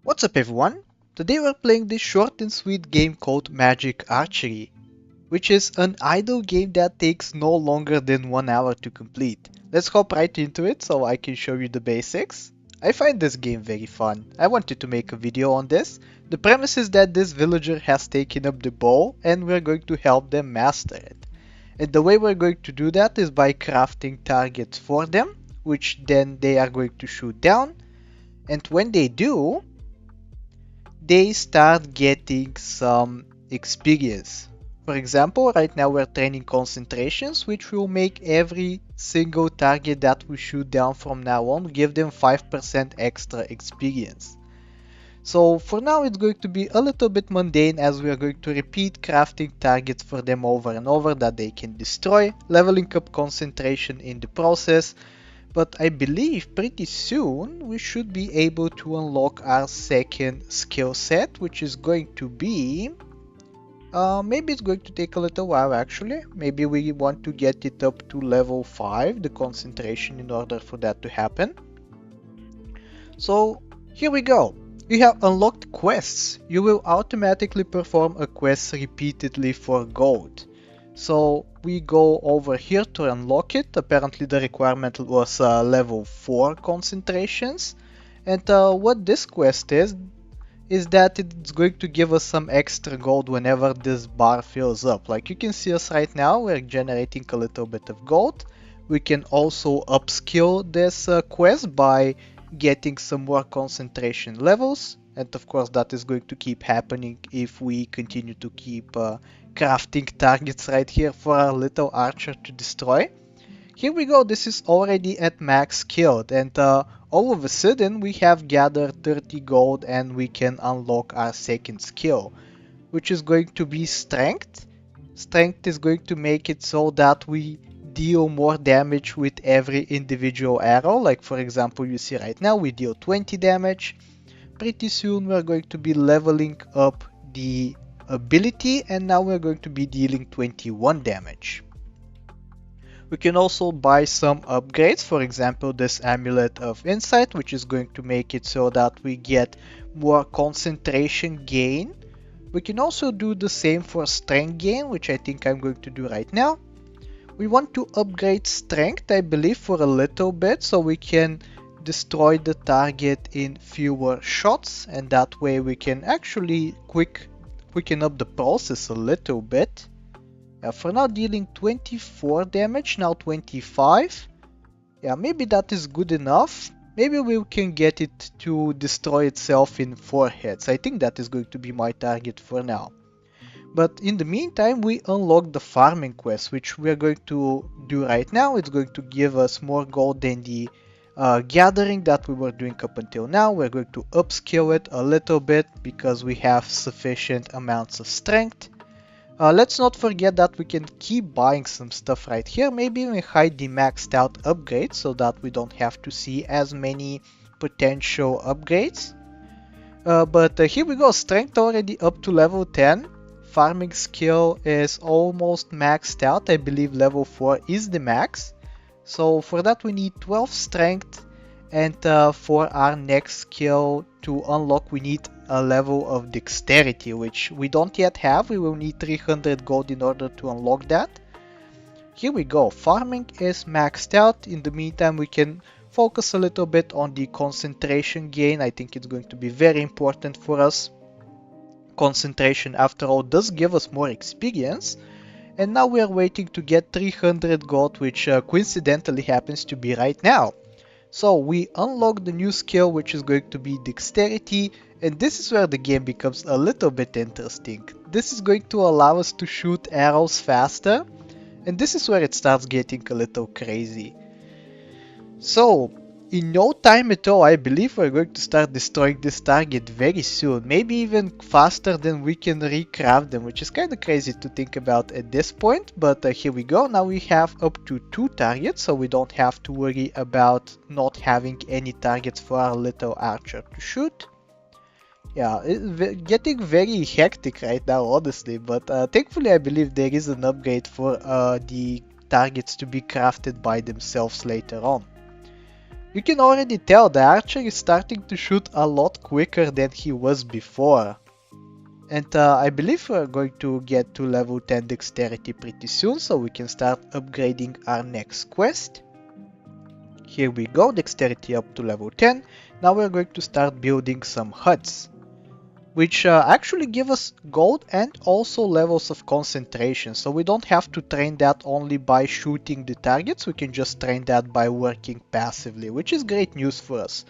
What's up everyone? Today we're playing this short and sweet game called Magic Archery, which is an idle game that takes no longer than 1 hour to complete. Let's hop right into it so I can show you the basics. I find this game very fun. I wanted to make a video on this. The premise is that this villager has taken up the bow and we're going to help them master it. And the way we're going to do that is by crafting targets for them, which then they are going to shoot down. And when they do, they start getting some experience. For example, right now we're training concentrations, which will make every single target that we shoot down from now on give them 5% extra experience. So for now it's going to be a little bit mundane, as we are going to repeat crafting targets for them over and over that they can destroy, leveling up concentration in the process. But I believe pretty soon we should be able to unlock our second skill set, which is going to be... maybe it's going to take a little while actually. Maybe we want to get it up to level 5, the concentration, in order for that to happen. So here we go. You have unlocked quests. You will automatically perform a quest repeatedly for gold. So we go over here to unlock it. Apparently the requirement was level 4 concentrations. And what this quest is that it's going to give us some extra gold whenever this bar fills up. Like you can see us right now, we're generating a little bit of gold. We can also upskill this quest by getting some more concentration levels. And of course that is going to keep happening if we continue to keep crafting targets right here for our little archer to destroy. Here we go, this is already at max skilled, and all of a sudden we have gathered 30 gold and we can unlock our second skill, which is going to be strength. Strength is going to make it so that we deal more damage with every individual arrow. Like for example, you see right now we deal 20 damage. Pretty soon we're going to be leveling up the ability, and now we're going to be dealing 21 damage. We can also buy some upgrades, for example this Amulet of Insight, which is going to make it so that we get more concentration gain. We can also do the same for strength gain, which I think I'm going to do right now. We want to upgrade strength, I believe, for a little bit, so we can destroy the target in fewer shots, and that way we can actually quicken up the process a little bit. For now dealing 24 damage, now 25. Yeah, maybe that is good enough. Maybe we can get it to destroy itself in 4 hits. I think that is going to be my target for now. But in the meantime, we unlock the farming quest, which we are going to do right now. It's going to give us more gold than the gathering that we were doing up until now. We're going to upskill it a little bit because we have sufficient amounts of strength. Let's not forget that we can keep buying some stuff right here. Maybe we hide the maxed out upgrades so that we don't have to see as many potential upgrades. But here we go, strength already up to level 10. Farming skill is almost maxed out. I believe level 4 is the max. So for that we need 12 strength, and for our next skill to unlock we need a level of dexterity, which we don't yet have. We will need 300 gold in order to unlock that. Here we go, farming is maxed out. In the meantime we can focus a little bit on the concentration gain. I think it's going to be very important for us. Concentration, after all, does give us more experience. And now we are waiting to get 300 gold, which coincidentally happens to be right now. So we unlock the new skill, which is going to be dexterity, and this is where the game becomes a little bit interesting. This is going to allow us to shoot arrows faster, and this is where it starts getting a little crazy. So in no time at all, I believe we're going to start destroying this target very soon. Maybe even faster than we can recraft them, which is kind of crazy to think about at this point. But here we go. Now we have up to 2 targets, so we don't have to worry about not having any targets for our little archer to shoot. Yeah, it's getting very hectic right now, honestly. But thankfully I believe there is an upgrade for the targets to be crafted by themselves later on. You can already tell the archer is starting to shoot a lot quicker than he was before. And I believe we're going to get to level 10 dexterity pretty soon, so we can start upgrading our next quest. Here we go, dexterity up to level 10. Now we're going to start building some huts, which actually give us gold and also levels of concentration. So we don't have to train that only by shooting the targets, we can just train that by working passively, which is great news for us.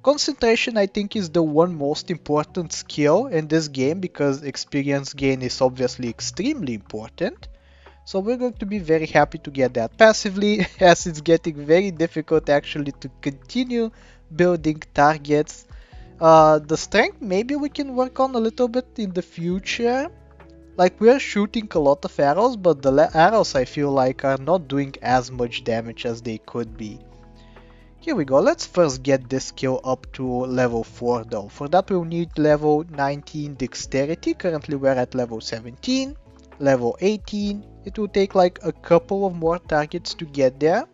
Concentration, I think, is the one most important skill in this game because experience gain is obviously extremely important. So we're going to be very happy to get that passively, as it's getting very difficult actually to continue building targets. The strength maybe we can work on a little bit in the future. Like, we're shooting a lot of arrows, but the arrows I feel like are not doing as much damage as they could be. Here we go, let's first get this skill up to level 4 though. For that we'll need level 19 dexterity, currently we're at level 17, level 18, it will take like a couple of more targets to get there.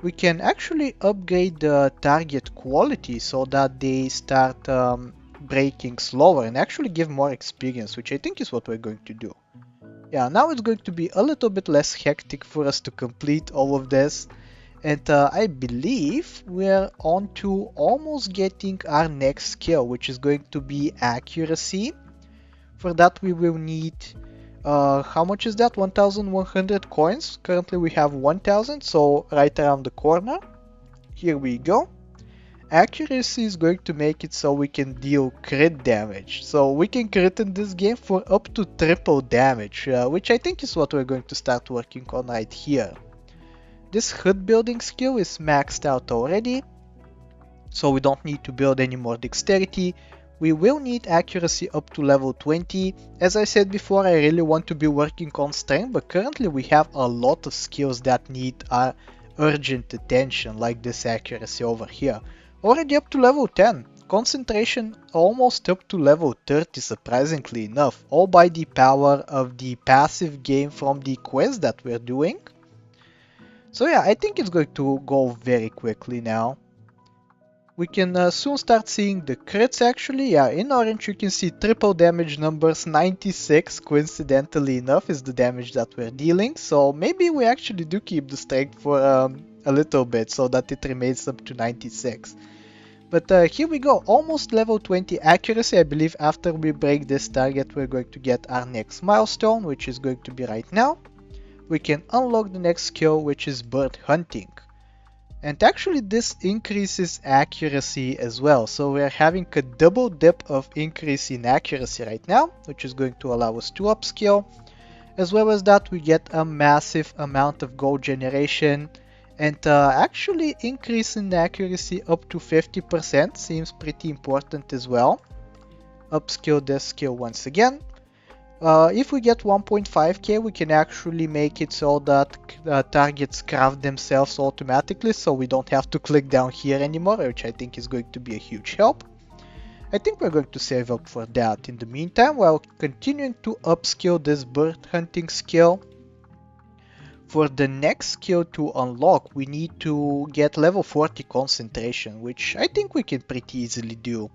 We can actually upgrade the target quality so that they start breaking slower and actually give more experience, which I think is what we're going to do. Yeah, now it's going to be a little bit less hectic for us to complete all of this. And I believe we're on to almost getting our next skill, which is going to be accuracy. For that we will need, how much is that? 1100 coins. Currently we have 1000, so right around the corner. Here we go. Accuracy is going to make it so we can deal crit damage. So we can crit in this game for up to triple damage, which I think is what we're going to start working on right here. This hut building skill is maxed out already, so we don't need to build any more dexterity. We will need accuracy up to level 20. As I said before, I really want to be working on strength, but currently we have a lot of skills that need our urgent attention, like this accuracy over here. Already up to level 10. Concentration almost up to level 30, surprisingly enough, all by the power of the passive gain from the quest that we're doing. So yeah, I think it's going to go very quickly now. We can soon start seeing the crits actually. Yeah, in orange you can see triple damage numbers. 96 coincidentally enough is the damage that we're dealing. So maybe we actually do keep the strength for a little bit so that it remains up to 96. But here we go, almost level 20 accuracy. I believe after we break this target we're going to get our next milestone, which is going to be right now. We can unlock the next skill, which is bird hunting. And actually this increases accuracy as well. So we're having a double dip of increase in accuracy right now, which is going to allow us to upskill. As well as that, we get a massive amount of gold generation. And actually increase in accuracy up to 50% seems pretty important as well. Upskill this skill once again. If we get 1.5k, we can actually make it so that targets craft themselves automatically, so we don't have to click down here anymore, which I think is going to be a huge help. I think we're going to save up for that in the meantime, while continuing to upskill this bird hunting skill. For the next skill to unlock, we need to get level 40 concentration, which I think we can pretty easily do.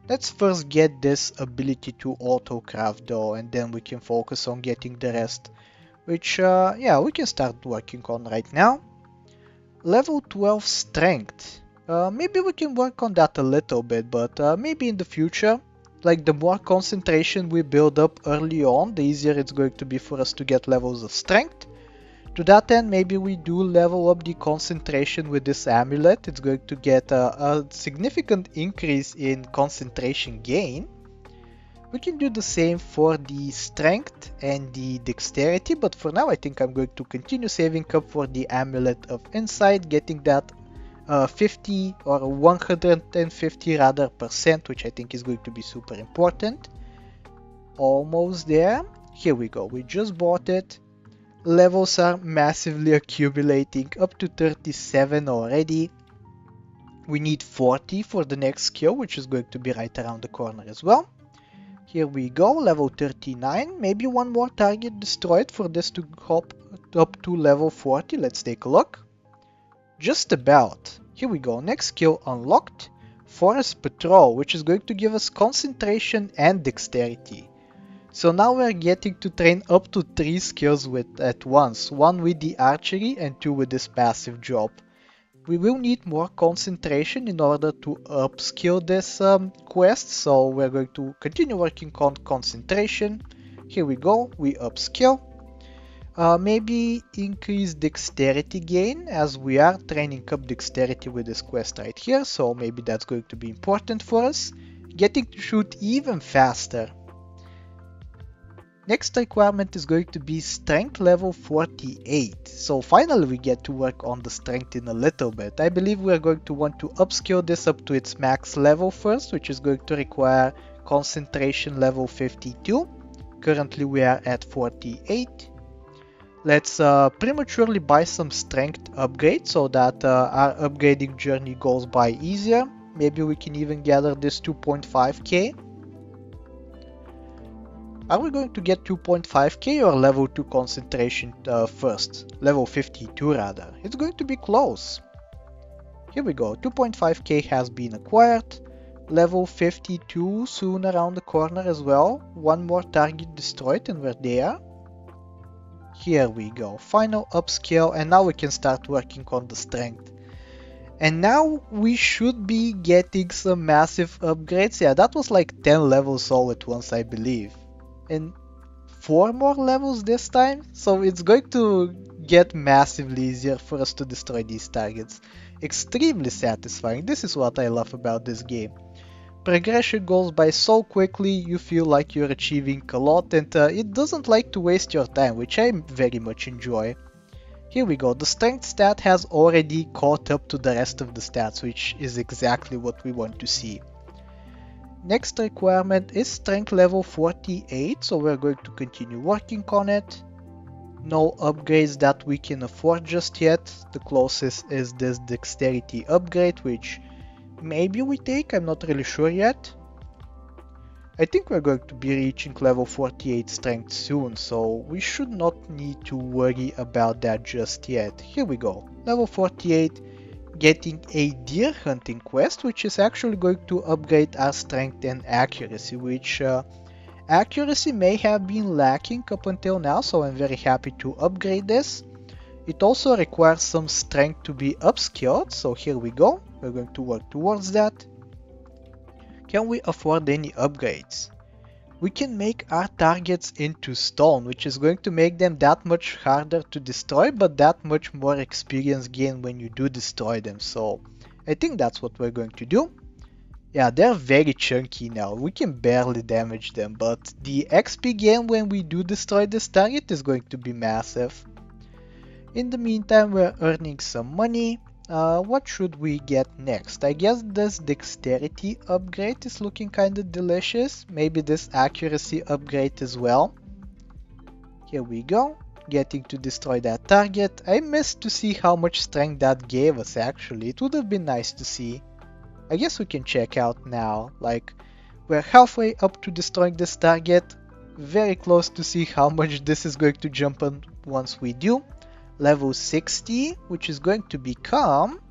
Let's first get this ability to auto-craft though, and then we can focus on getting the rest, which yeah, we can start working on right now. Level 12 strength. Maybe we can work on that a little bit, but maybe in the future. Like, the more concentration we build up early on, the easier it's going to be for us to get levels of strength. To that end, maybe we do level up the concentration with this amulet. It's going to get a significant increase in concentration gain. We can do the same for the strength and the dexterity, but for now I think I'm going to continue saving up for the amulet of insight, getting that 50 or 150 rather percent, which I think is going to be super important. Almost there. Here we go, we just bought it. Levels are massively accumulating, up to 37 already. We need 40 for the next skill, which is going to be right around the corner as well. Here we go, level 39, maybe one more target destroyed for this to hop up to level 40. Let's take a look. Just about. Here we go, next skill unlocked, Forest Patrol, which is going to give us concentration and dexterity. So now we're getting to train up to 3 skills at once, 1 with the archery and 2 with this passive job. We will need more concentration in order to upskill this quest, so we're going to continue working on concentration. Here we go, we upskill. Maybe increase dexterity gain, as we are training up dexterity with this quest right here, so maybe that's going to be important for us. Getting to shoot even faster. Next requirement is going to be strength level 48. So finally we get to work on the strength in a little bit. I believe we are going to want to upskill this up to its max level first, which is going to require concentration level 52. Currently we are at 48. Let's prematurely buy some strength upgrade so that our upgrading journey goes by easier. Maybe we can even gather this 2.5k. Are we going to get 2.5k or level 2 concentration first? Level 52 rather. It's going to be close. Here we go, 2.5k has been acquired. Level 52 soon around the corner as well. One more target destroyed and we're there. Here we go, final upscale, and now we can start working on the strength. And now we should be getting some massive upgrades. Yeah, that was like 10 levels all at once, I believe. And 4 more levels this time, so it's going to get massively easier for us to destroy these targets. Extremely satisfying. This is what I love about this game. Progression goes by so quickly, you feel like you're achieving a lot, and it doesn't like to waste your time, which I very much enjoy. Here we go, the strength stat has already caught up to the rest of the stats, which is exactly what we want to see. Next requirement is strength level 48, so we're going to continue working on it. No upgrades that we can afford just yet. The closest is this dexterity upgrade, which maybe we take, I'm not really sure yet. I think we're going to be reaching level 48 strength soon, so we should not need to worry about that just yet. Here we go, level 48, getting a deer hunting quest, which is actually going to upgrade our strength and accuracy, which accuracy may have been lacking up until now, so I'm very happy to upgrade this. It also requires some strength to be upskilled, so here we go, we're going to work towards that. Can we afford any upgrades? We can make our targets into stone, which is going to make them that much harder to destroy, but that much more experience gain when you do destroy them, so I think that's what we're going to do. Yeah, they're very chunky now, we can barely damage them, but the XP gain when we do destroy this target is going to be massive. In the meantime, we're earning some money. What should we get next? I guess this dexterity upgrade is looking kinda delicious. Maybe this accuracy upgrade as well. Here we go. Getting to destroy that target. I missed to see how much strength that gave us actually. It would have been nice to see. I guess we can check out now. Like, we're halfway up to destroying this target. Very close to see how much this is going to jump on once we do. Level 60, which is going to become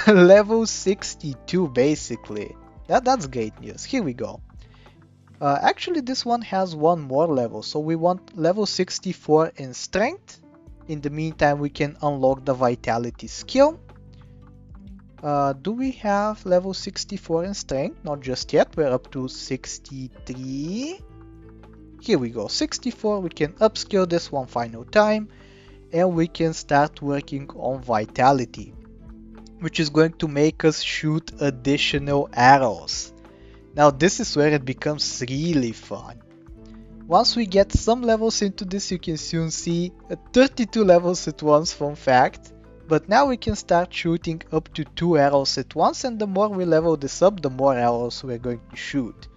level 62 basically. That's great news. Here we go. Actually this one has one more level, so we want level 64 in strength. In the meantime we can unlock the vitality skill. Do we have level 64 in strength? Not just yet, we're up to 63. Here we go, 64, we can upskill this one final time. And we can start working on vitality, which is going to make us shoot additional arrows. Now this is where it becomes really fun. Once we get some levels into this, you can soon see 32 levels at once, fun fact. But now we can start shooting up to 2 arrows at once, and the more we level this up, the more arrows we're going to shoot.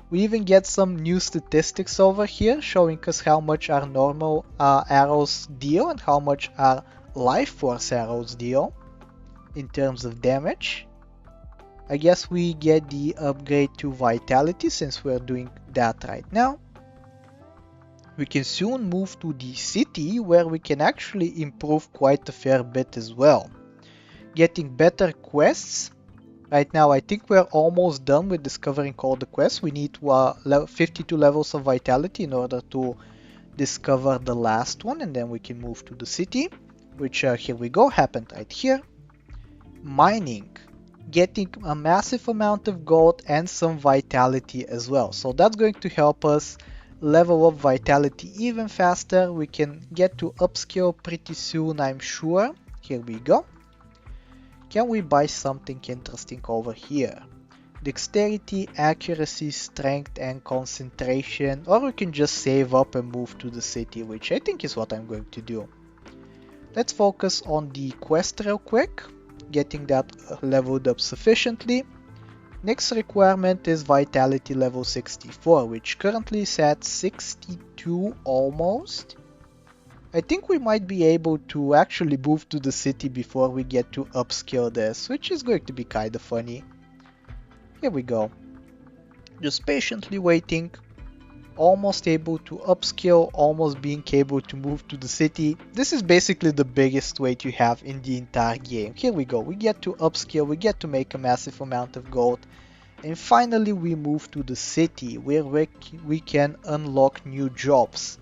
We even get some new statistics over here showing us how much our normal arrows deal and how much our life force arrows deal in terms of damage. I guess we get the upgrade to vitality since we're doing that right now. We can soon move to the city where we can actually improve quite a fair bit as well. getting better quests. Right now I think we're almost done with discovering all the quests. We need 52 levels of vitality in order to discover the last one, and then we can move to the city, which here we go, happened right here. Mining, getting a massive amount of gold and some vitality as well. So that's going to help us level up vitality even faster. We can get to upscale pretty soon, I'm sure. Here we go. Can we buy something interesting over here? Dexterity, accuracy, strength, and concentration. Or we can just save up and move to the city, which I think is what I'm going to do. Let's focus on the quest real quick, getting that leveled up sufficiently. Next requirement is vitality level 64, which currently is at 62 almost. I think we might be able to actually move to the city before we get to upscale this, which is going to be kind of funny. Here we go. Just patiently waiting. Almost able to upscale, almost being able to move to the city. This is basically the biggest wait you have in the entire game. Here we go. We get to upscale, we get to make a massive amount of gold. And finally we move to the city where we can unlock new jobs.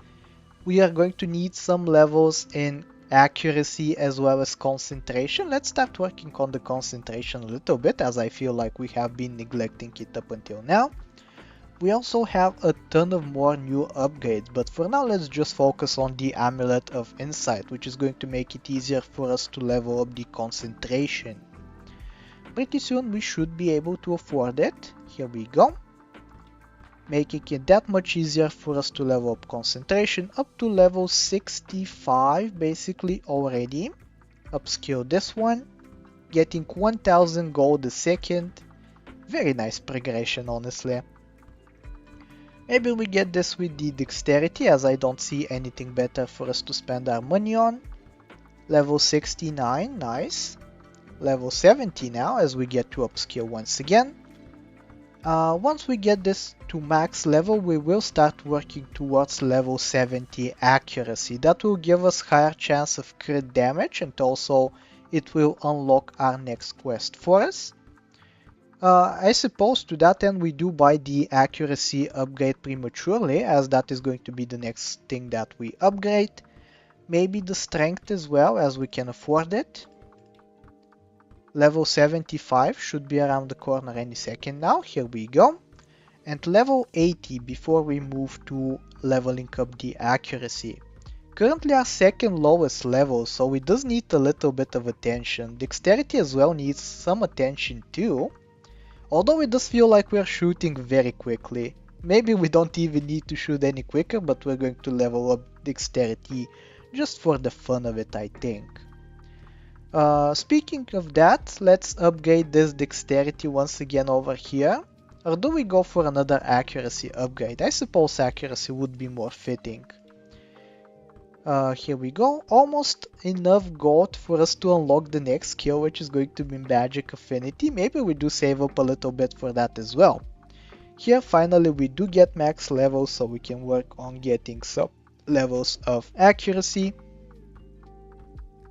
We are going to need some levels in accuracy as well as concentration. Let's start working on the concentration a little bit, as I feel like we have been neglecting it up until now. We also have a ton of more new upgrades, but for now let's just focus on the Amulet of Insight, which is going to make it easier for us to level up the concentration. Pretty soon we should be able to afford it. Here we go. Making it that much easier for us to level up concentration up to level 65 basically already. Upscale this one, getting 1000 gold a second. Very nice progression, honestly. Maybe we get this with the dexterity, as I don't see anything better for us to spend our money on. Level 69, nice. Level 70 now as we get to upscale once again. Once we get this to max level, we will start working towards level 70 accuracy. That will give us higher chance of crit damage, and also it will unlock our next quest for us. I suppose to that end we do buy the accuracy upgrade prematurely, as that is going to be the next thing that we upgrade. Maybe the strength as well, as we can afford it. Level 75 should be around the corner any second now. Here we go. And level 80 before we move to leveling up the accuracy. Currently our second lowest level, so it does need a little bit of attention. Dexterity as well needs some attention too. Although it does feel like we're shooting very quickly. Maybe we don't even need to shoot any quicker, but we're going to level up dexterity just for the fun of it, I think. Speaking of that, let's upgrade this dexterity once again over here. Or do we go for another accuracy upgrade? I suppose accuracy would be more fitting. Here we go. Almost enough gold for us to unlock the next skill, which is going to be magic affinity. Maybe we do save up a little bit for that as well. Here finally we do get max levels, so we can work on getting some levels of accuracy.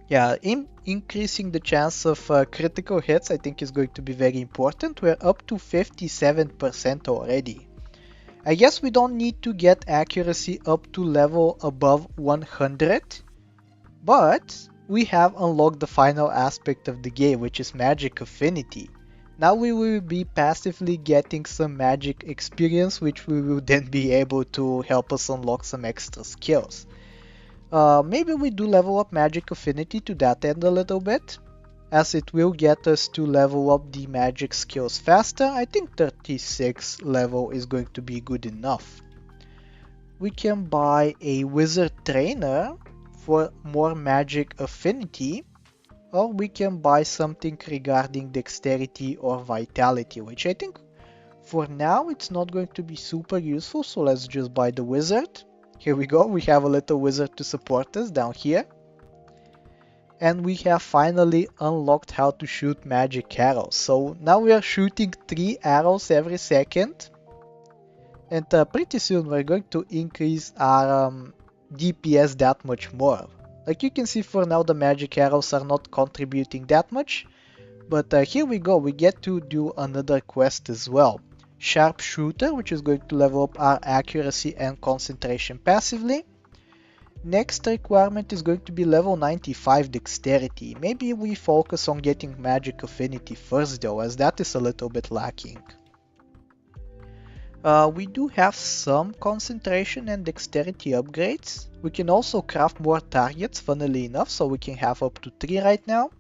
Yeah, increasing the chance of critical hits I think is going to be very important. We're up to 57% already. I guess we don't need to get accuracy up to level above 100, but we have unlocked the final aspect of the game, which is magic affinity. Now we will be passively getting some magic experience, which we will then be able to help us unlock some extra skills. Maybe we do level up magic affinity to that end a little bit, as it will get us to level up the magic skills faster. I think 36 level is going to be good enough. We can buy a wizard trainer for more magic affinity, or we can buy something regarding dexterity or vitality, which I think for now it's not going to be super useful, so let's just buy the wizard. Here we go, we have a little wizard to support us down here. And we have finally unlocked how to shoot magic arrows. So now we are shooting 3 arrows every second. And pretty soon we're going to increase our DPS that much more. Like you can see for now the magic arrows are not contributing that much, but here we go, we get to do another quest as well. Sharpshooter, which is going to level up our accuracy and concentration passively. Next requirement is going to be level 95 dexterity. Maybe we focus on getting magic affinity first though, as that is a little bit lacking. We do have some concentration and dexterity upgrades. We can also craft more targets, funnily enough, so we can have up to 3 right now.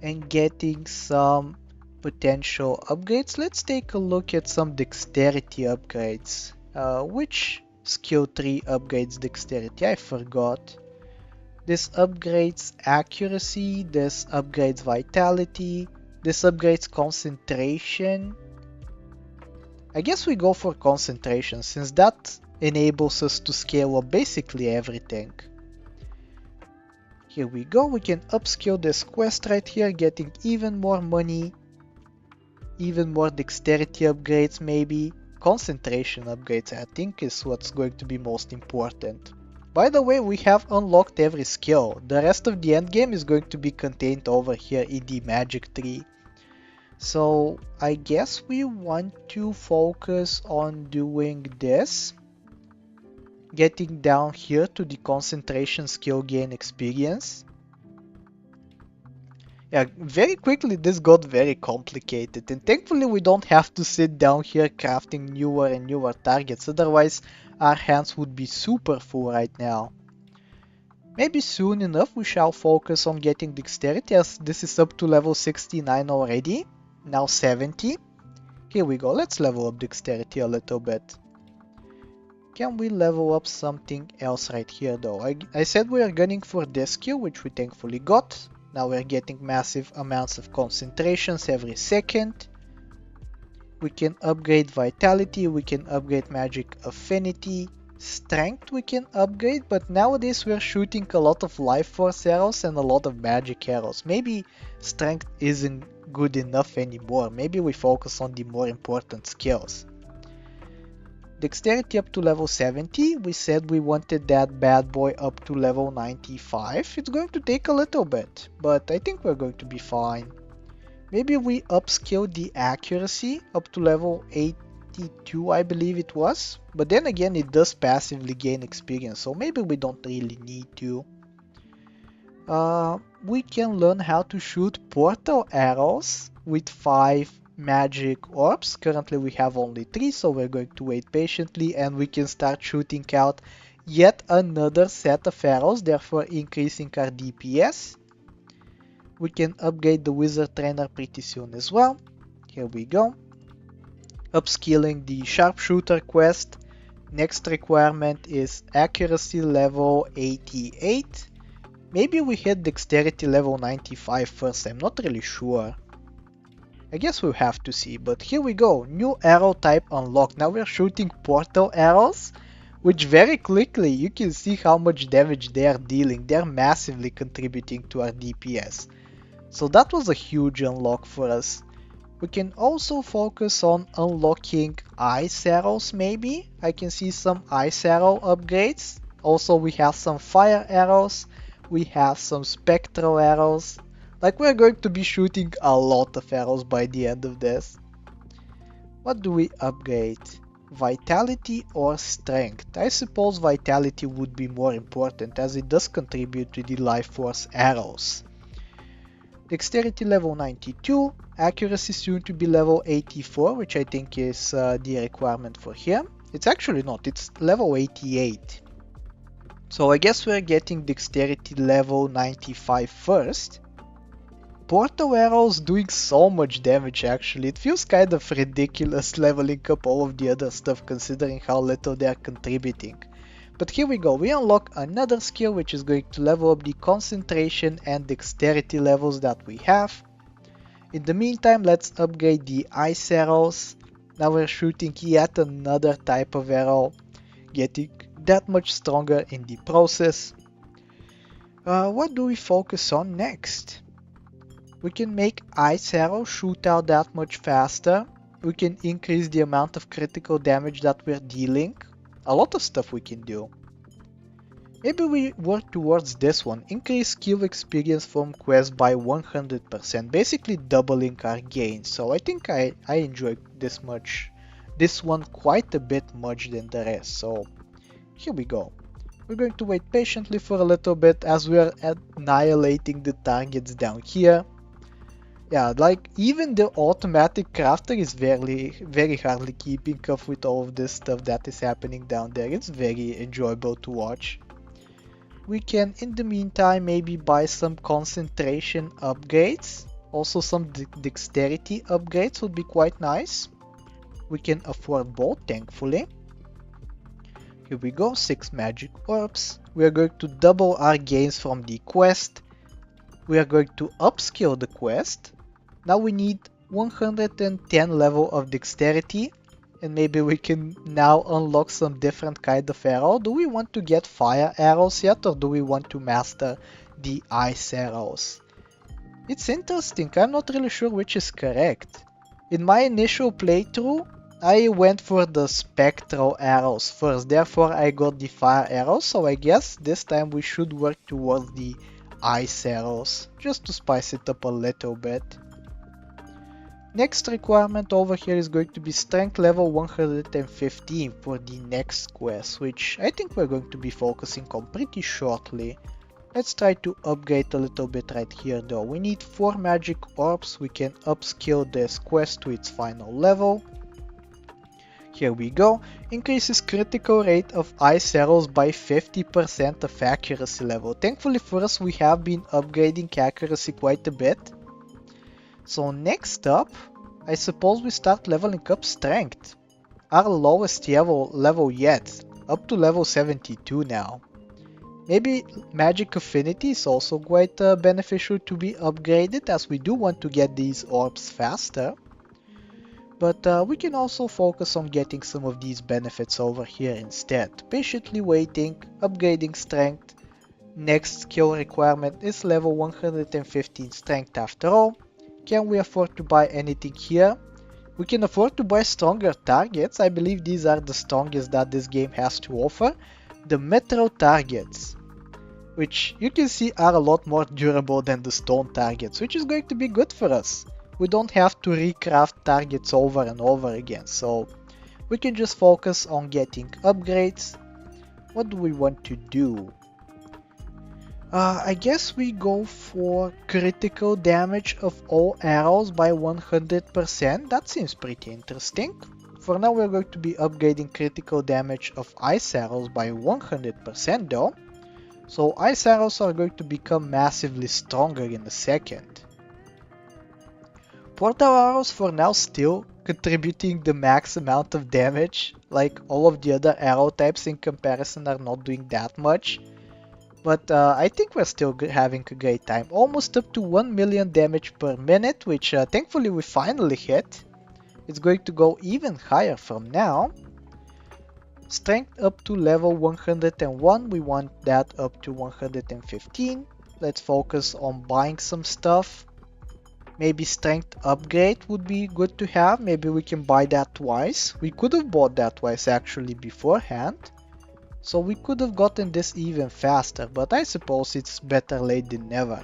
And getting some potential upgrades. Let's take a look at some dexterity upgrades. Which skill tree upgrades dexterity? I forgot. This upgrades accuracy, this upgrades vitality, this upgrades concentration. I guess we go for concentration, since that enables us to scale up basically everything. Here we go, we can upskill this quest right here, getting even more money, even more dexterity upgrades maybe. Concentration upgrades I think is what's going to be most important. By the way, we have unlocked every skill. The rest of the endgame is going to be contained over here in the magic tree. So I guess we want to focus on doing this. Getting down here to the concentration skill gain experience. Yeah, very quickly this got very complicated, and thankfully we don't have to sit down here crafting newer and newer targets, otherwise our hands would be super full right now. Maybe soon enough we shall focus on getting dexterity, as this is up to level 69 already, now 70. Here we go, let's level up dexterity a little bit. Can we level up something else right here though? I said we are gunning for this skill, which we thankfully got. Now we're getting massive amounts of concentrations every second. We can upgrade vitality, we can upgrade magic affinity, strength we can upgrade, but nowadays we're shooting a lot of life force arrows and a lot of magic arrows. Maybe strength isn't good enough anymore, maybe we focus on the more important skills. Dexterity up to level 70, we said we wanted that bad boy up to level 95. It's going to take a little bit, but I think we're going to be fine. Maybe we upskill the accuracy up to level 82, I believe it was. But then again, it does passively gain experience, so maybe we don't really need to. We can learn how to shoot portal arrows with 5 magic orbs. Currently we have only 3, so we're going to wait patiently and we can start shooting out yet another set of arrows, therefore increasing our DPS. We can upgrade the wizard trainer pretty soon as well. Here we go. Upskilling the sharpshooter quest. Next requirement is accuracy level 88. Maybe we hit dexterity level 95 first, I'm not really sure. I guess we'll have to see, but here we go, new arrow type unlocked. Now we're shooting portal arrows, which very quickly you can see how much damage they are dealing. They're massively contributing to our DPS. So that was a huge unlock for us. We can also focus on unlocking ice arrows maybe. I can see some ice arrow upgrades. Also we have some fire arrows, we have some spectral arrows. Like we're going to be shooting a lot of arrows by the end of this. What do we upgrade? Vitality or strength? I suppose vitality would be more important as it does contribute to the life force arrows. Dexterity level 92, accuracy soon to be level 84, which I think is the requirement for here. It's actually not, it's level 88. So I guess we're getting dexterity level 95 first. Portal arrows doing so much damage actually, it feels kind of ridiculous leveling up all of the other stuff considering how little they are contributing. But here we go, we unlock another skill which is going to level up the concentration and dexterity levels that we have. In the meantime, let's upgrade the ice arrows. Now we're shooting yet another type of arrow, getting that much stronger in the process. What do we focus on next? We can make ice arrows shoot out that much faster. We can increase the amount of critical damage that we're dealing. A lot of stuff we can do. Maybe we work towards this one. Increase skill experience from quest by 100%, basically doubling our gains. So I think I enjoy this one quite a bit much than the rest. So here we go. We're going to wait patiently for a little bit as we are annihilating the targets down here. Yeah, like even the automatic crafter is very hardly keeping up with all of this stuff that is happening down there. It's very enjoyable to watch. We can, in the meantime, maybe buy some concentration upgrades. Also some dexterity upgrades would be quite nice. We can afford both, thankfully. Here we go, 6 magic orbs. We are going to double our gains from the quest. We are going to upskill the quest. Now we need 110 level of dexterity. And maybe we can now unlock some different kind of arrow. Do we want to get fire arrows yet, or do we want to master the ice arrows? It's interesting, I'm not really sure which is correct. In my initial playthrough, I went for the spectral arrows first, therefore I got the fire arrows, so I guess this time we should work towards the ice arrows, just to spice it up a little bit. Next requirement over here is going to be strength level 115 for the next quest, which I think we're going to be focusing on pretty shortly. Let's try to upgrade a little bit right here though. We need 4 magic orbs, we can upskill this quest to its final level. Here we go. Increases critical rate of ice arrows by 50% of accuracy level. Thankfully for us we have been upgrading accuracy quite a bit. So next up, I suppose we start leveling up strength. Our lowest level yet, up to level 72 now. Maybe magic affinity is also quite beneficial to be upgraded, as we do want to get these orbs faster. But we can also focus on getting some of these benefits over here instead. Patiently waiting, upgrading strength. Next skill requirement is level 115 strength after all. Can we afford to buy anything here? We can afford to buy stronger targets. I believe these are the strongest that this game has to offer. The metro targets, which you can see are a lot more durable than the stone targets, which is going to be good for us. We don't have to recraft targets over and over again, so we can just focus on getting upgrades. What do we want to do? I guess we go for critical damage of all arrows by 100%. That seems pretty interesting. For now we're going to be upgrading critical damage of ice arrows by 100% though. So ice arrows are going to become massively stronger in a second. Portal arrows for now still contributing the max amount of damage. Like all of the other arrow types in comparison are not doing that much. But I think we're still having a great time. Almost up to 1 million damage per minute, which thankfully we finally hit. It's going to go even higher from now. Strength up to level 101, we want that up to 115. Let's focus on buying some stuff. Maybe strength upgrade would be good to have. Maybe we can buy that twice. We could have bought that twice actually beforehand. So we could have gotten this even faster, but I suppose it's better late than never.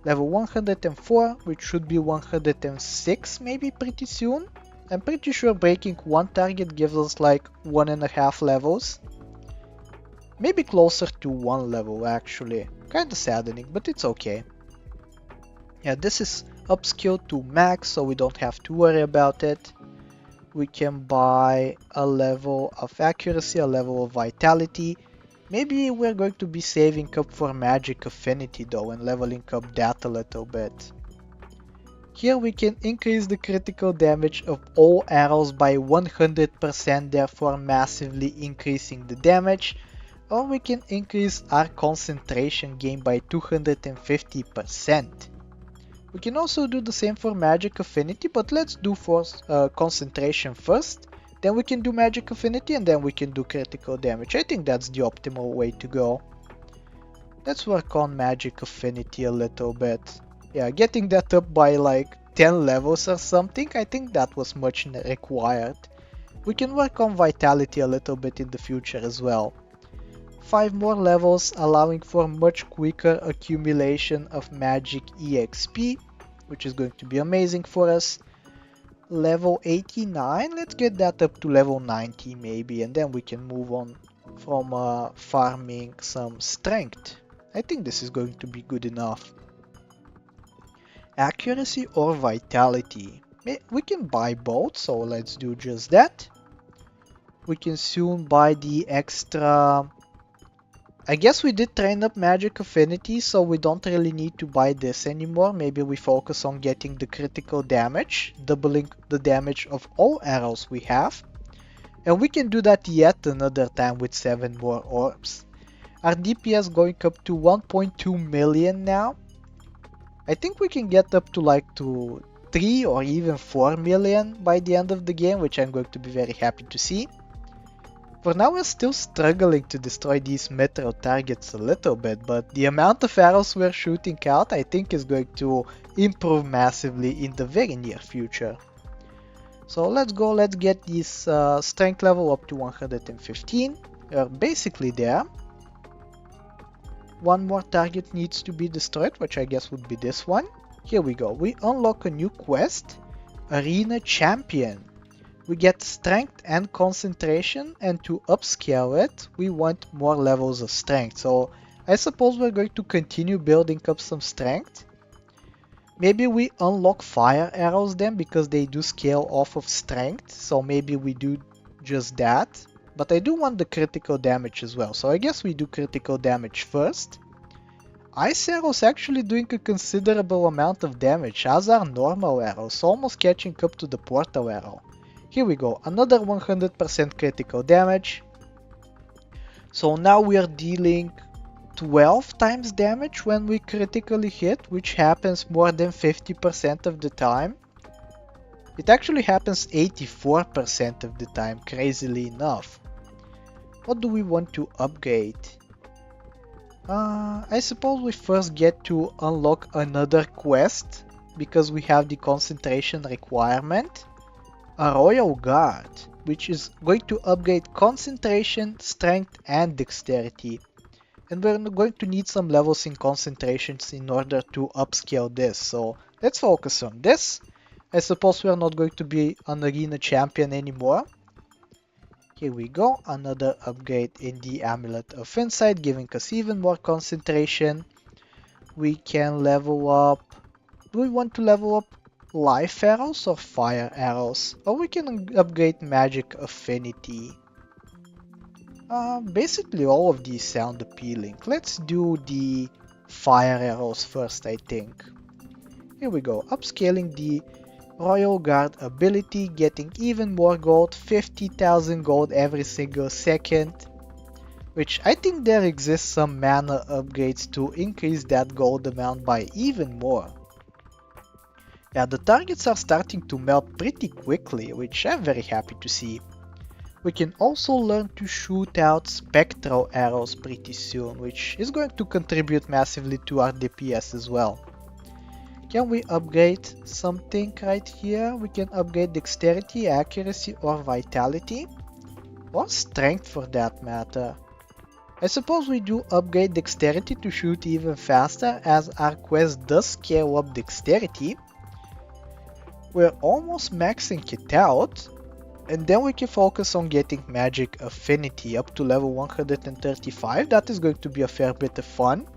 Level 104, which should be 106 maybe pretty soon. I'm pretty sure breaking one target gives us like 1.5 levels. Maybe closer to 1 level actually. Kinda saddening, but it's okay. Yeah, this is upscaled to max, so we don't have to worry about it. We can buy a level of accuracy, a level of vitality. Maybe we're going to be saving up for magic affinity though and leveling up that a little bit. Here we can increase the critical damage of all arrows by 100%, therefore massively increasing the damage. Or we can increase our concentration gain by 250%. We can also do the same for magic affinity, but let's do for concentration first. Then we can do magic affinity and then we can do critical damage. I think that's the optimal way to go. Let's work on magic affinity a little bit. Yeah, getting that up by like 10 levels or something, I think that was much required. We can work on vitality a little bit in the future as well. 5 more levels, allowing for much quicker accumulation of magic EXP, which is going to be amazing for us. Level 89, let's get that up to level 90 maybe, and then we can move on from farming some strength. I think this is going to be good enough. Accuracy or vitality? We can buy both, so let's do just that. We can soon buy the extra... I guess we did train up magic affinity, so we don't really need to buy this anymore. Maybe we focus on getting the critical damage, doubling the damage of all arrows we have. And we can do that yet another time with 7 more orbs. Our DPS going up to 1.2 million now. I think we can get up to like 3 or even 4 million by the end of the game, which I'm going to be very happy to see. For now we're still struggling to destroy these metro targets a little bit, but the amount of arrows we're shooting out I think is going to improve massively in the very near future. So let's get this strength level up to 115. We're basically there. One more target needs to be destroyed, which I guess would be this one. Here we go. We unlock a new quest, Arena Champion. We get strength and concentration, and to upscale it, we want more levels of strength. So I suppose we're going to continue building up some strength. Maybe we unlock fire arrows then, because they do scale off of strength. So maybe we do just that. But I do want the critical damage as well. So I guess we do critical damage first. Ice arrows actually doing a considerable amount of damage, as are normal arrows, almost catching up to the portal arrow. Here we go, another 100% critical damage. So now we are dealing 12 times damage when we critically hit, which happens more than 50% of the time. It actually happens 84% of the time, crazily enough. What do we want to upgrade? I suppose we first get to unlock another quest, because we have the concentration requirement. A Royal Guard, which is going to upgrade concentration, strength and dexterity. And we're going to need some levels in concentrations in order to upscale this, so let's focus on this. I suppose we're not going to be an arena champion anymore. Here we go, another upgrade in the Amulet of Insight, giving us even more concentration. We can level up... Do we want to level up life arrows or fire arrows? Or we can upgrade magic affinity. Basically all of these sound appealing. Let's do the fire arrows first, I think. Here we go, upscaling the Royal Guard ability, getting even more gold, 50,000 gold every single second. Which I think there exists some mana upgrades to increase that gold amount by even more. Yeah, the targets are starting to melt pretty quickly, which I'm very happy to see. We can also learn to shoot out spectral arrows pretty soon, which is going to contribute massively to our DPS as well. Can we upgrade something right here? We can upgrade dexterity, accuracy or vitality. Or strength for that matter. I suppose we do upgrade dexterity to shoot even faster, as our quest does scale up dexterity. We're almost maxing it out, and then we can focus on getting magic affinity up to level 135. That is going to be a fair bit of fun.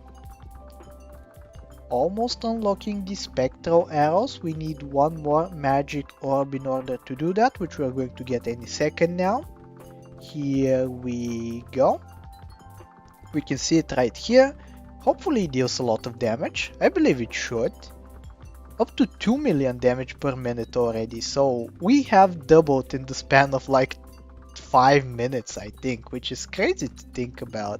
Almost unlocking the spectral arrows. We need one more magic orb in order to do that, which we are going to get any second now. Here we go. We can see it right here. Hopefully it deals a lot of damage. I believe it should. Up to 2 million damage per minute already, so we have doubled in the span of like 5 minutes, I think, which is crazy to think about.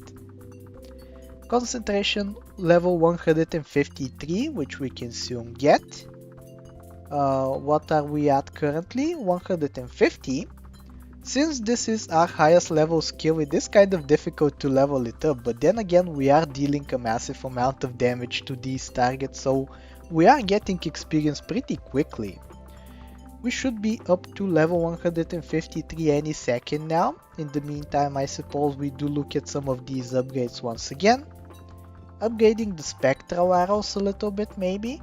Concentration level 153, which we can soon get. What are we at currently? 150. Since this is our highest level skill, it is kind of difficult to level it up, but then again we are dealing a massive amount of damage to these targets, so we are getting experience pretty quickly. we should be up to level 153 any second now. In the meantime, I suppose we do look at some of these upgrades once again. Upgrading the spectral arrows a little bit maybe.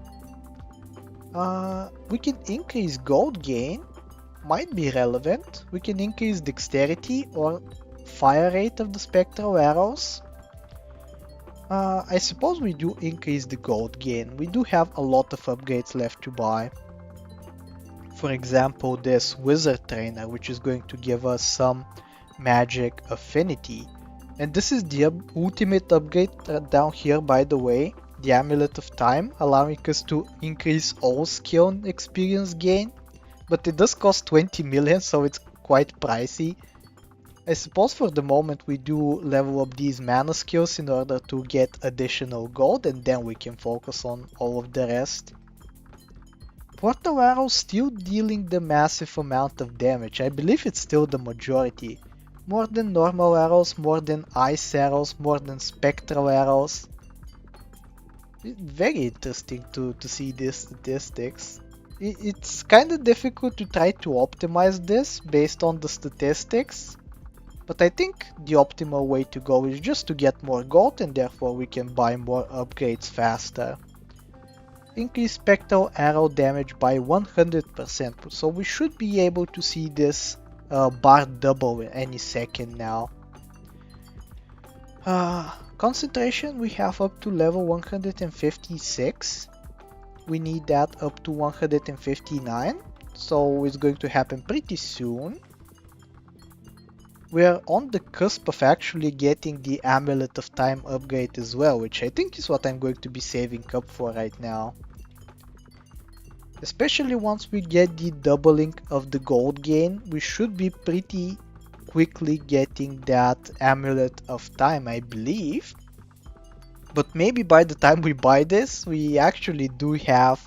We can increase gold gain, might be relevant. We can increase dexterity or fire rate of the spectral arrows. I suppose we do increase the gold gain. We do have a lot of upgrades left to buy. For example, this wizard trainer, which is going to give us some magic affinity. And this is the ultimate upgrade down here, by the way, the Amulet of Time, allowing us to increase all skill and experience gain. But it does cost 20 million, so it's quite pricey. I suppose for the moment we do level up these mana skills in order to get additional gold, and then we can focus on all of the rest. Portal arrows still dealing the massive amount of damage. I believe it's still the majority. More than normal arrows, more than ice arrows, more than spectral arrows. Very interesting to see these statistics. It's kinda difficult to try to optimize this based on the statistics. But I think the optimal way to go is just to get more gold, and therefore we can buy more upgrades faster. Increase spectral arrow damage by 100%, so we should be able to see this bar double any second now. Concentration we have up to level 156. We need that up to 159, so it's going to happen pretty soon. We are on the cusp of actually getting the Amulet of Time upgrade as well, which I think is what I'm going to be saving up for right now. Especially once we get the doubling of the gold gain, we should be pretty quickly getting that Amulet of Time, I believe. But maybe by the time we buy this, we actually do have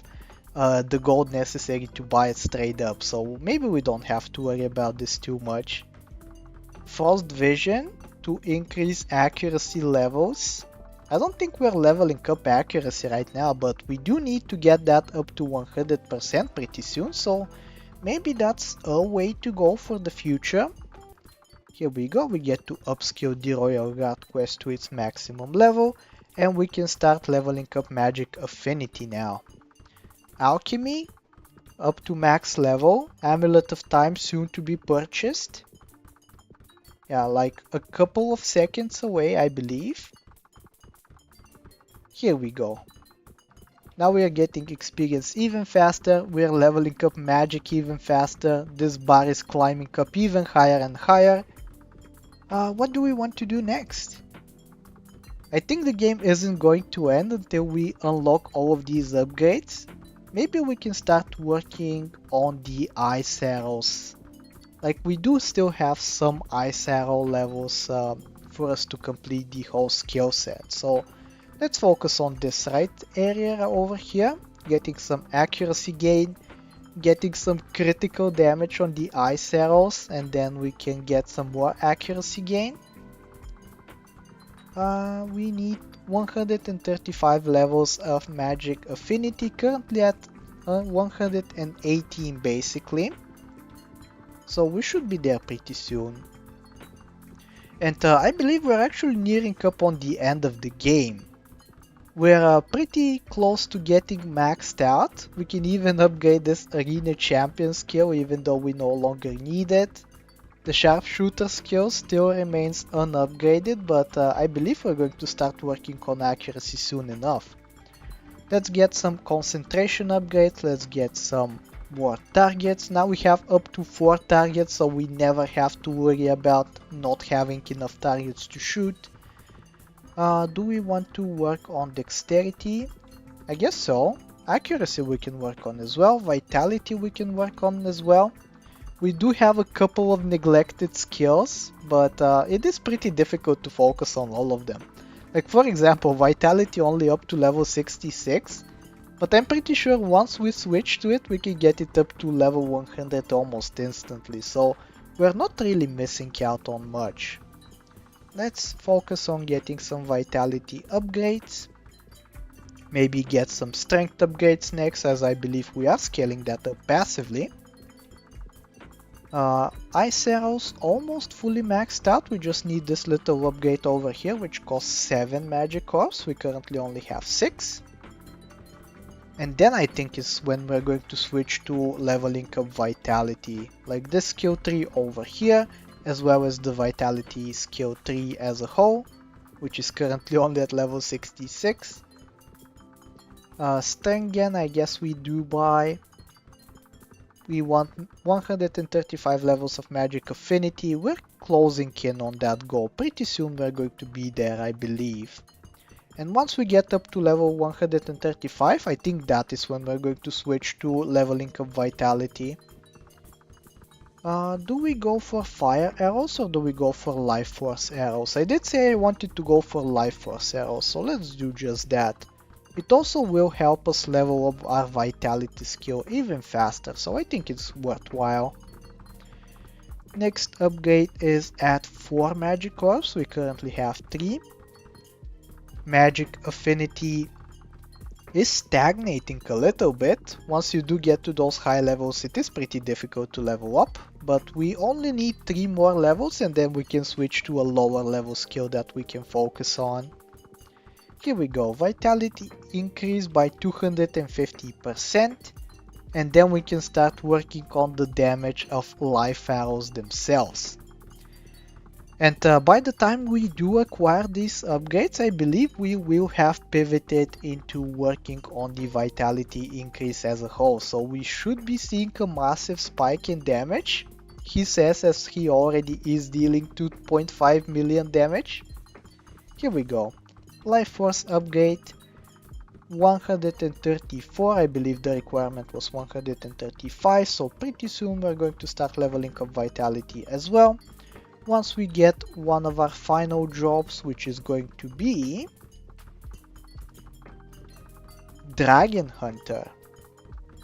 the gold necessary to buy it straight up, so maybe we don't have to worry about this too much. Frost Vision to increase accuracy levels. I don't think we're leveling up accuracy right now, but we do need to get that up to 100% pretty soon, so maybe that's a way to go for the future. Here we go, we get to upskill the Royal Guard quest to its maximum level, and we can start leveling up magic affinity now. Alchemy, up to max level. Amulet of Time soon to be purchased. Yeah, like a couple of seconds away, I believe. Here we go. Now we are getting experience even faster, we are leveling up magic even faster, this bar is climbing up even higher and higher. What do we want to do next? I think the game isn't going to end until we unlock all of these upgrades. Maybe we can start working on the ice arrows. Like, we do still have some ice arrow levels for us to complete the whole skill set. So let's focus on this right area over here, getting some accuracy gain, getting some critical damage on the ice arrows, and then we can get some more accuracy gain. We need 135 levels of magic affinity, currently at 118 basically. So we should be there pretty soon. And I believe we're actually nearing up on the end of the game. We're pretty close to getting maxed out. We can even upgrade this arena champion skill even though we no longer need it. The sharpshooter skill still remains unupgraded, but I believe we're going to start working on accuracy soon enough. Let's get some concentration upgrades, let's get some more targets. Now we have up to 4 targets, so we never have to worry about not having enough targets to shoot. Do we want to work on dexterity? I guess so. Accuracy we can work on as well, vitality we can work on as well. We do have a couple of neglected skills, but it is pretty difficult to focus on all of them. Like, for example, vitality only up to level 66, but I'm pretty sure once we switch to it we can get it up to level 100 almost instantly, so we're not really missing out on much. Let's focus on getting some vitality upgrades. Maybe get some strength upgrades next, as I believe we are scaling that up passively. Ice arrows almost fully maxed out. We just need this little upgrade over here, which costs 7 magic orbs. We currently only have 6. And then I think is when we're going to switch to leveling up vitality, like this skill 3 over here, as well as the vitality skill 3 as a whole, which is currently only at level 66. Stengen, I guess we do buy. We want 135 levels of magic affinity. We're closing in on that goal. Pretty soon we're going to be there, I believe. And once we get up to level 135, I think that is when we're going to switch to leveling up vitality. Do we go for fire arrows or do we go for life force arrows? I did say I wanted to go for life force arrows, so let's do just that. It also will help us level up our vitality skill even faster, so I think it's worthwhile. Next upgrade is add 4 magic orbs. We currently have 3. Magic affinity is stagnating a little bit. Once you do get to those high levels, it is pretty difficult to level up, but we only need 3 more levels and then we can switch to a lower level skill that we can focus on. Here we go, vitality increase by 250%, and then we can start working on the damage of life arrows themselves. And by the time we do acquire these upgrades, I believe we will have pivoted into working on the vitality increase as a whole, so we should be seeing a massive spike in damage. He says as he already is dealing 2.5 million damage. Here we go. Life Force upgrade 134, I believe the requirement was 135, so pretty soon we're going to start leveling up vitality as well. Once we get one of our final jobs, which is going to be Dragon Hunter.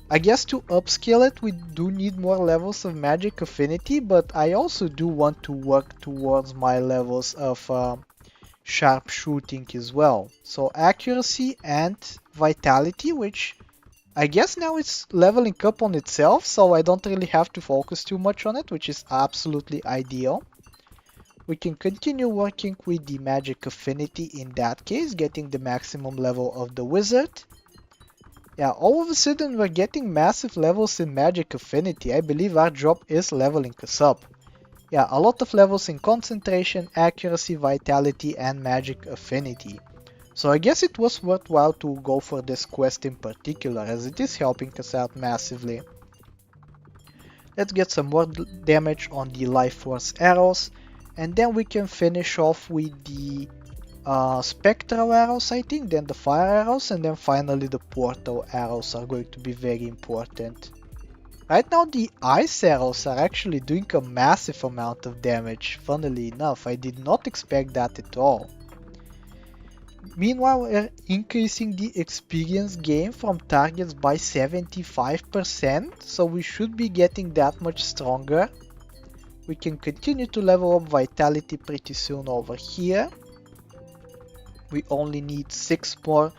I guess to upscale it we do need more levels of magic affinity, but I also do want to work towards my levels of sharp shooting as well. So accuracy and vitality, which I guess now it's leveling up on itself, so I don't really have to focus too much on it, which is absolutely ideal. We can continue working with the magic affinity in that case, getting the maximum level of the wizard. Yeah, all of a sudden we're getting massive levels in magic affinity. I believe our job is leveling us up. Yeah, a lot of levels in concentration, accuracy, vitality, and magic affinity. So I guess it was worthwhile to go for this quest in particular, as it is helping us out massively. Let's get some more damage on the life force arrows, and then we can finish off with the spectral arrows, I think, then the fire arrows, and then finally the portal arrows are going to be very important. Right now the ice arrows are actually doing a massive amount of damage, funnily enough. I did not expect that at all. Meanwhile, we're increasing the experience gain from targets by 75%, so we should be getting that much stronger. We can continue to level up vitality pretty soon over here. We only need 6 more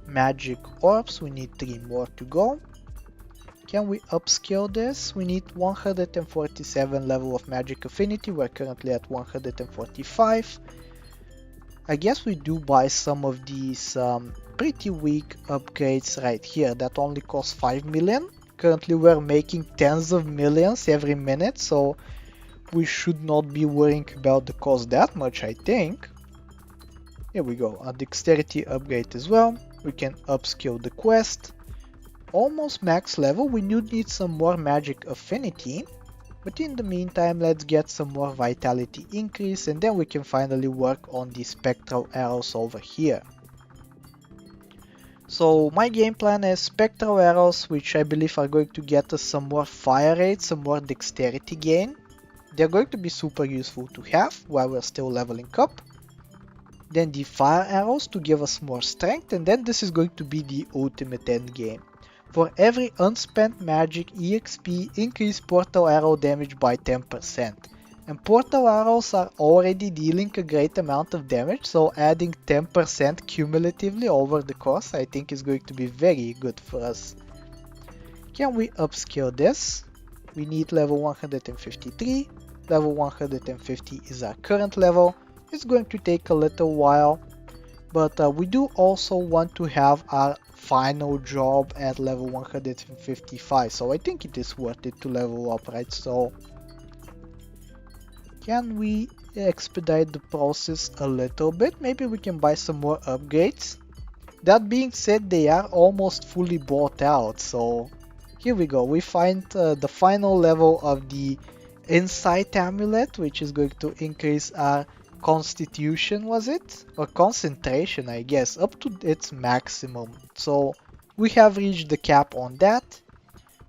magic orbs, we need 3 more to go. Can we upscale this? We need 147 level of magic affinity, we're currently at 145. I guess we do buy some of these pretty weak upgrades right here that only cost 5 million. Currently we're making tens of millions every minute, so we should not be worrying about the cost that much, I think. Here we go, a dexterity upgrade as well. We can upscale the quest. Almost max level, we do need some more magic affinity, but in the meantime let's get some more vitality increase and then we can finally work on the spectral arrows over here. So my game plan is spectral arrows, which I believe are going to get us some more fire rate, some more dexterity gain. They're going to be super useful to have while we're still leveling up. Then the fire arrows to give us more strength, and then this is going to be the ultimate end game. For every unspent magic EXP, increase portal arrow damage by 10%. And portal arrows are already dealing a great amount of damage, so adding 10% cumulatively over the course I think is going to be very good for us. Can we upscale this? We need level 153. Level 150 is our current level. It's going to take a little while, but we do also want to have our final job at level 155, so I think it is worth it to level up, right? So can we expedite the process a little bit? Maybe we can buy some more upgrades. That being said, they are almost fully bought out, so here we go. We find the final level of the Insight Amulet, which is going to increase our constitution, was it? Or concentration, I guess, up to its maximum. So we have reached the cap on that.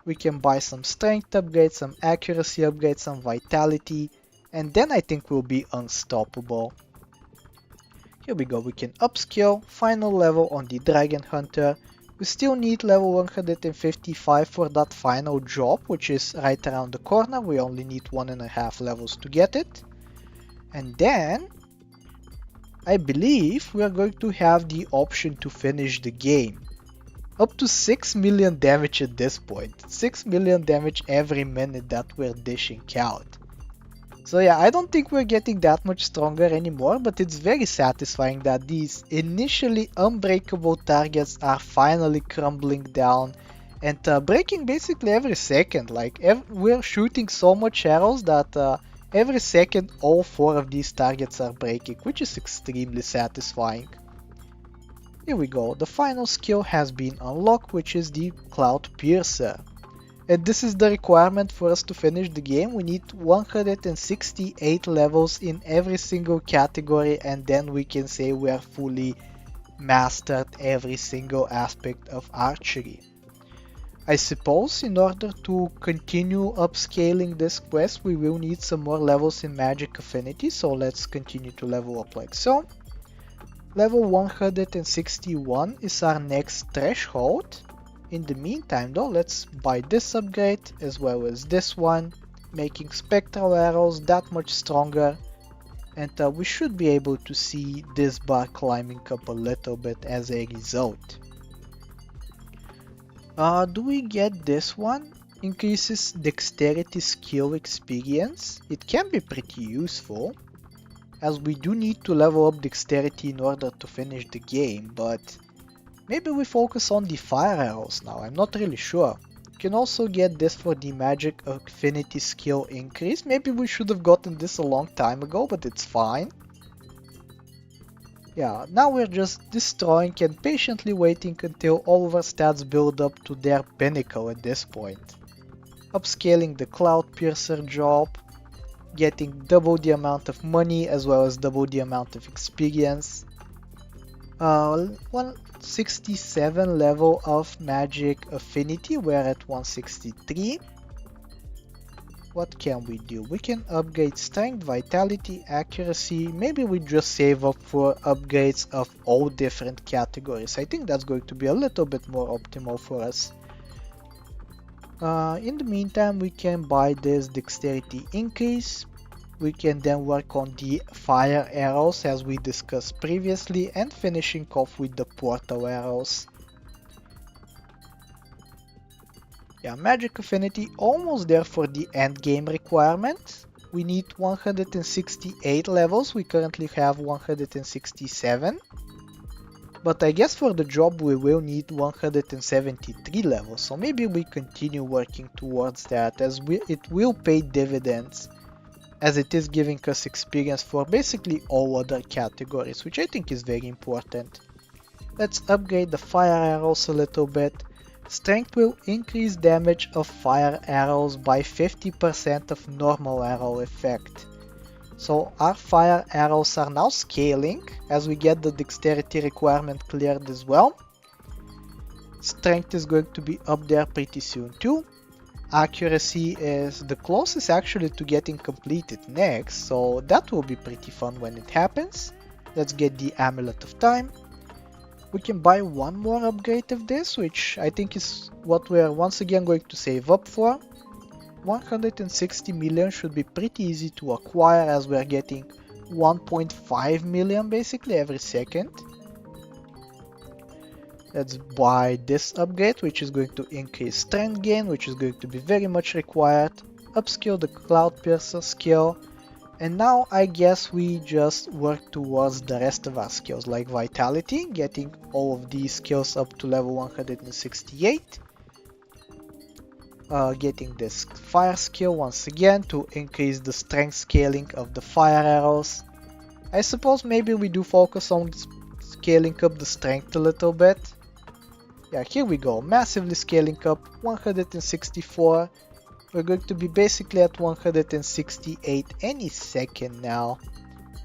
We can buy some strength upgrades, some accuracy upgrades, some vitality, and then I think we'll be unstoppable. Here we go, we can upskill, final level on the Dragon Hunter. We still need level 155 for that final job, which is right around the corner. We only need 1.5 levels to get it. And then, I believe we are going to have the option to finish the game. Up to 6 million damage at this point. 6 million damage every minute that we're dishing out. So yeah, I don't think we're getting that much stronger anymore, but it's very satisfying that these initially unbreakable targets are finally crumbling down and breaking basically every second. Like we're shooting so much arrows that every second all 4 of these targets are breaking, which is extremely satisfying. Here we go, the final skill has been unlocked, which is the Cloud Piercer. And this is the requirement for us to finish the game. We need 168 levels in every single category, and then we can say we are fully mastered every single aspect of archery. I suppose in order to continue upscaling this quest, we will need some more levels in Magic Affinity, so let's continue to level up like so. Level 161 is our next threshold. In the meantime though, let's buy this upgrade as well as this one, making spectral arrows that much stronger, and we should be able to see this bar climbing up a little bit as a result. Do we get this one? Increases dexterity skill experience. It can be pretty useful, as we do need to level up dexterity in order to finish the game, but maybe we focus on the fire arrows now, I'm not really sure. You can also get this for the magic affinity skill increase. Maybe we should have gotten this a long time ago, but it's fine. Yeah, now we're just destroying and patiently waiting until all of our stats build up to their pinnacle at this point. Upscaling the Cloud Piercer job, getting double the amount of money as well as double the amount of experience. 167 level of magic affinity, we're at 163. What can we do? We can upgrade strength, vitality, accuracy. Maybe we just save up for upgrades of all different categories. I think that's going to be a little bit more optimal for us. In the meantime, we can buy this dexterity increase. We can then work on the fire arrows as we discussed previously, and finishing off with the portal arrows. Yeah, magic affinity almost there for the end game requirement. We need 168 levels, we currently have 167. But I guess for the job we will need 173 levels, so maybe we continue working towards that, as it will pay dividends, as it is giving us experience for basically all other categories, which I think is very important. Let's upgrade the fire arrows a little bit. Strength will increase damage of fire arrows by 50% of normal arrow effect. So our fire arrows are now scaling as we get the dexterity requirement cleared as well. Strength is going to be up there pretty soon too. Accuracy is the closest actually to getting completed next, so that will be pretty fun when it happens. Let's get the Amulet of Time. We can buy one more upgrade of this, which I think is what we are once again going to save up for. 160 million should be pretty easy to acquire, as we are getting 1.5 million basically every second. Let's buy this upgrade, which is going to increase strength gain, which is going to be very much required. Upskill the Cloud Piercer skill. And now I guess we just work towards the rest of our skills, like Vitality, getting all of these skills up to level 168. Getting this Fire skill once again to increase the strength scaling of the fire arrows. I suppose maybe we do focus on scaling up the strength a little bit. Yeah, here we go, massively scaling up, 164. We're going to be basically at 168 any second now.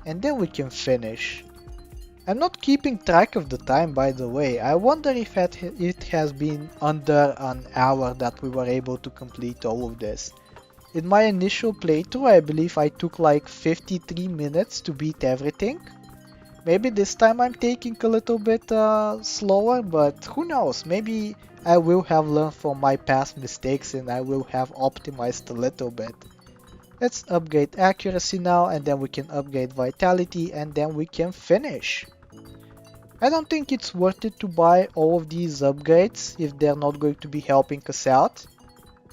And then we can finish. I'm not keeping track of the time, by the way. I wonder if it has been under an hour that we were able to complete all of this. In my initial playthrough, I believe I took like 53 minutes to beat everything. Maybe this time I'm taking a little bit slower, but who knows, maybe I will have learned from my past mistakes and I will have optimized a little bit. Let's upgrade accuracy now, and then we can upgrade vitality, and then we can finish. I don't think it's worth it to buy all of these upgrades if they're not going to be helping us out.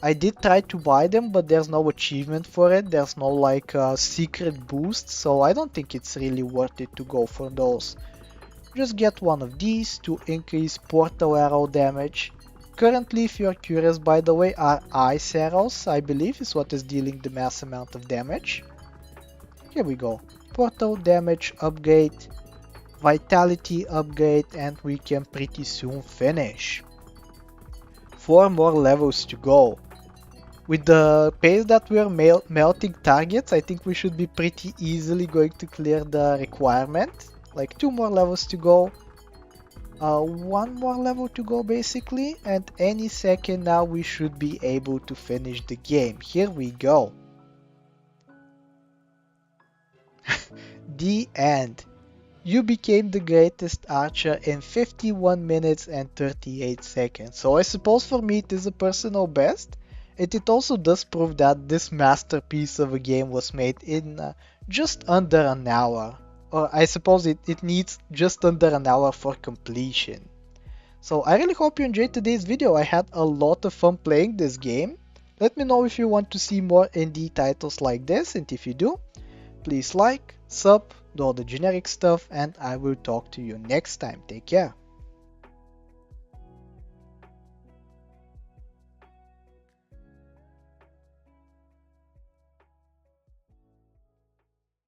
I did try to buy them, but there's no achievement for it, there's no like secret boost, so I don't think it's really worth it to go for those. Just get one of these to increase portal arrow damage. Currently, if you're curious, by the way, are ice arrows, I believe, is what is dealing the mass amount of damage. Here we go. Portal damage upgrade, vitality upgrade, and we can pretty soon finish. 4 more levels to go. With the pace that we are melting targets, I think we should be pretty easily going to clear the requirement. Like 2 more levels to go. 1 more level to go basically, and any second now we should be able to finish the game. Here we go. The end. You became the greatest archer in 51 minutes and 38 seconds. So I suppose for me it is a personal best. It also does prove that this masterpiece of a game was made in just under an hour. Or I suppose it needs just under an hour for completion. So I really hope you enjoyed today's video. I had a lot of fun playing this game. Let me know if you want to see more indie titles like this, and if you do, please like, sub, do all the generic stuff, and I will talk to you next time. Take care.